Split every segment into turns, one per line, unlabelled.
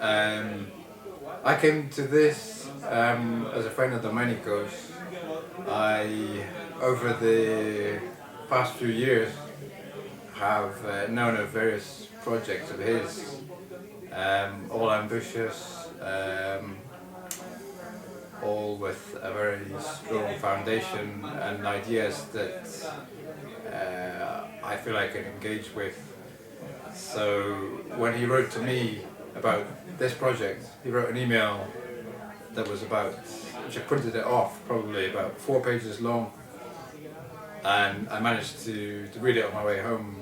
I came to this as a friend of Domenico's. Over the past few years, have known of various projects of his, all ambitious, all with a very strong foundation and ideas that I feel I can engage with. So when he wrote to me about this project, he wrote an email that was about, which I printed it off, probably about 4 pages long, and I managed to read it on my way home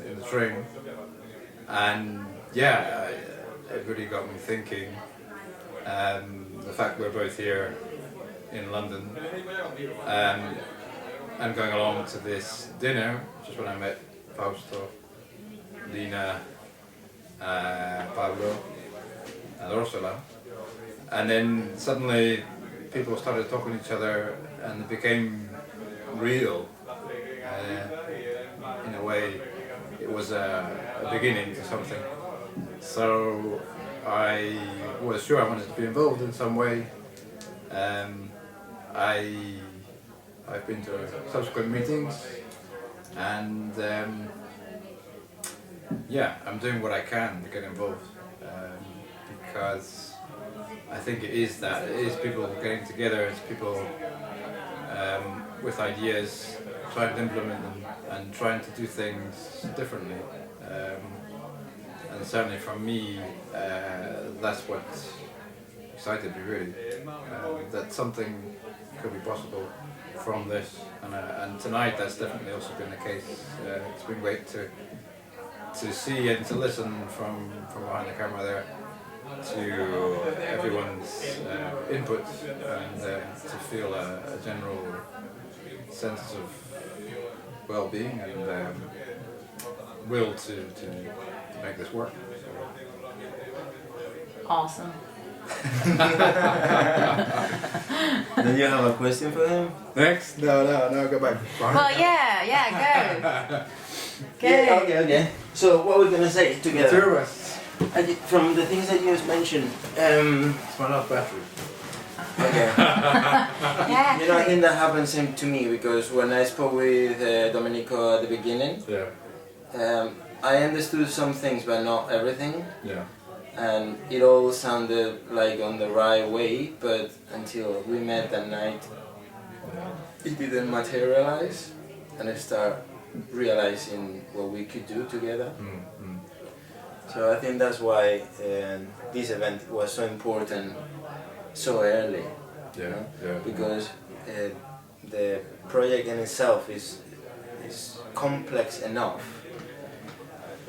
in the train, and yeah, it really got me thinking. The fact we're both here in London, and going along to this dinner, which is when I met Fausto, Elena, Pablo, and Ursula, and then suddenly people started talking to each other, and it became real. In a way, it was a beginning to something. So I was sure I wanted to be involved in some way. I've been to subsequent meetings, and yeah, I'm doing what I can to get involved, because I think it is people getting together, it's people with ideas, trying to implement them and trying to do things differently. And certainly for me, that's what excited me really, that something could be possible from this, and tonight that's definitely also been the case. It's been great to see and to listen from behind the camera there to everyone's input, and to feel a general sense of well-being and will to make this work.
Awesome.
Do you have a question for him?
Next? No, go back.
Well, yeah, go.
Yeah, okay. So what we're gonna say together?
The two of us.
From the things that you just mentioned,
It's my last battery.
okay.
Yeah,
You know, I think that happened same to me, because when I spoke with Domenico at the beginning,
Yeah.
I understood some things but not everything,
Yeah.
and it all sounded like on the right way, but until we met that night, it didn't materialize, and I started realizing what we could do together.
Mm-hmm.
So I think that's why this event was so important so early.
Yeah.
You know?
Yeah.
Because the project in itself is complex enough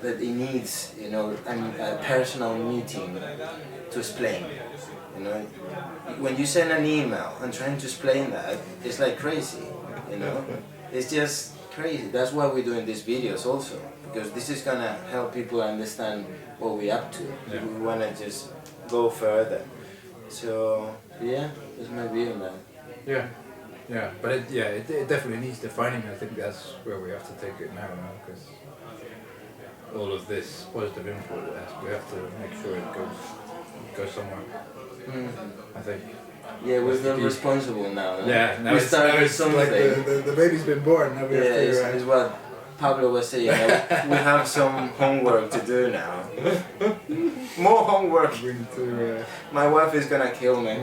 that it needs, you know, a personal meeting to explain. You know, when you send an email and trying to explain that, it's like crazy. You know, it's just crazy. That's why we're doing these videos also, because this is gonna help people understand what we're up to.
Yeah.
We wanna just go further. So yeah, that's my view on that.
Yeah, but it definitely needs defining. I think that's where we have to take it now, because all of this positive input, we have to make sure it goes somewhere. I think.
Yeah, we feel responsible now. No?
Yeah, now
we
it's,
started
now
with
it's
something.
like the baby's been born. Now we have to.
It's what Pablo was saying. We have some homework to do now. More homework.
We need to.
My wife is gonna kill me.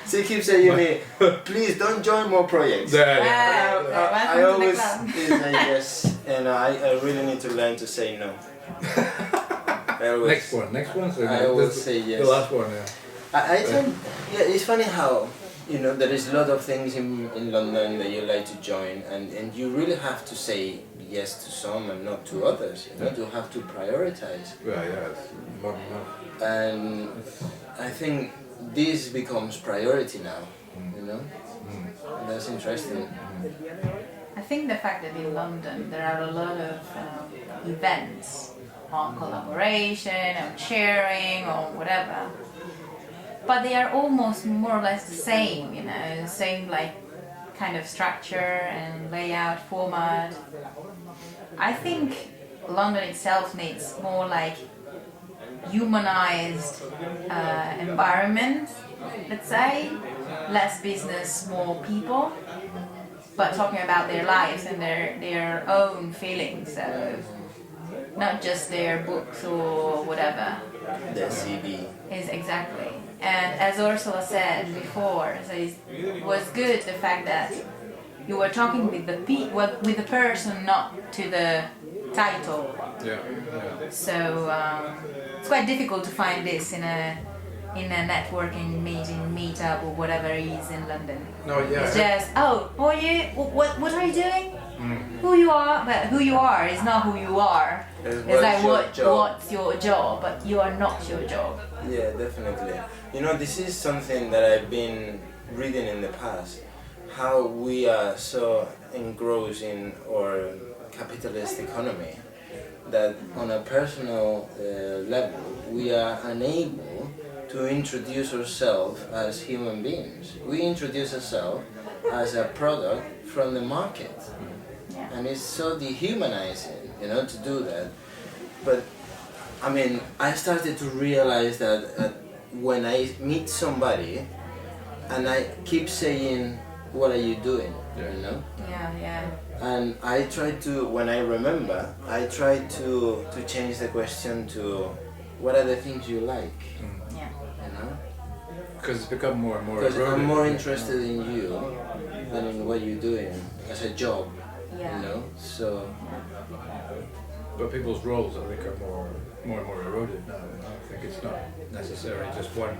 She keeps saying me, please don't join more projects. I always say yes, and I really need to learn to say no.
Next one. So
I always say yes.
The last one, yeah.
I think, yeah, it's funny how, you know, there is a lot of things in London that you like to join, and you really have to say yes to some and not to others. You know, you have to prioritize.
Yeah, it's more enough.
And I think this becomes priority now, you know? And that's interesting.
I think the fact that in London there are a lot of events on collaboration, on sharing, or whatever, but they are almost more or less the same, you know, same like kind of structure and layout, format. I think London itself needs more like humanized environment, let's say, less business, more people, but talking about their lives and their own feelings, so not just their books or whatever.
The CV.
Is exactly. And as Ursula said before, so it was good the fact that you were talking with with the person, not to the title.
Yeah.
So it's quite difficult to find this in a networking meeting, meetup, or whatever it is in London.
No, yeah.
It's just, oh, who are you? What are you doing?
Mm.
Who you are, but who you are is not who you are. It's like what's your job, but you are not your job.
Yeah, definitely. You know, this is something that I've been reading in the past. How we are so engrossed in our capitalist economy that on a personal level we are unable to introduce ourselves as human beings. We introduce ourselves as a product from the market.
Yeah.
And it's so dehumanizing, you know, to do that. But I mean, I started to realize that when I meet somebody and I keep saying, what are you doing, you know?
Yeah.
And I try to, when I remember, I try to change the question to, what are the things you like,
Yeah.
you know?
Because it's become more and more
Because
eroded.
I'm more interested in you than in what you're doing as a job,
Yeah.
you know? So,
But people's roles have become more and more eroded now. And I think it's not necessarily just one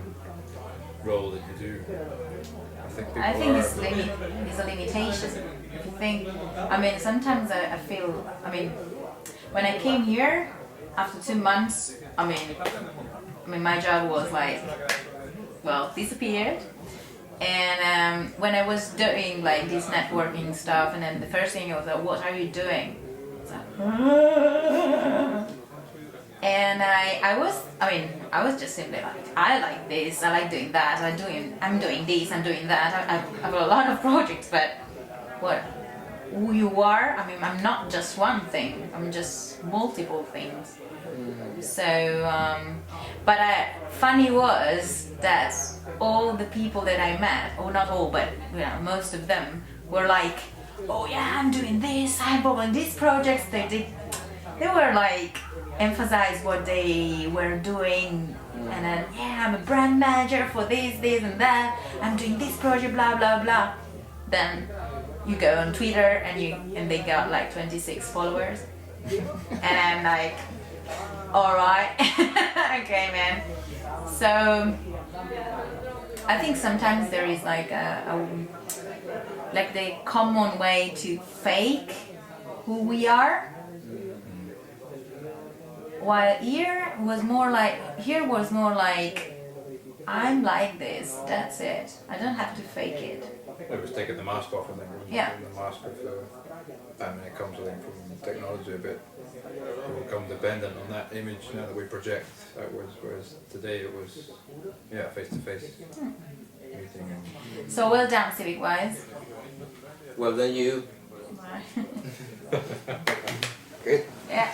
role that you do.
I think it's a limitation. If you think, I mean, sometimes I feel, I mean, when I came here after 2 months, I mean, my job was like, well, disappeared. And when I was doing like this networking stuff, and then the first thing I was like, what are you doing? It's like, and I was just simply like, I like this, I like doing that, I'm doing this, I'm doing that. I've got a lot of projects, but who you are, I mean, I'm not just one thing, I'm just multiple things. So, but funny was that all the people that I met, or not all, but you know, most of them were like, oh yeah, I'm doing this, I'm involved in these projects. They were like emphasize what they were doing, and then yeah, I'm a brand manager for this and that, I'm doing this project, blah blah blah. Then you go on Twitter and they got like 26 followers, and I'm like, all right, okay, man. So I think sometimes there is like like the common way to fake who we are. While here was more like I'm like this, that's it. I don't have to fake it.
It was taking the mask off, and then
Yeah.
the mask of I mean, it comes, I think, from technology a bit. We become dependent on that image now that we project outwards, whereas today it was, face to face meeting. And
So well done, CivicWise.
well done you.
good.
Yeah.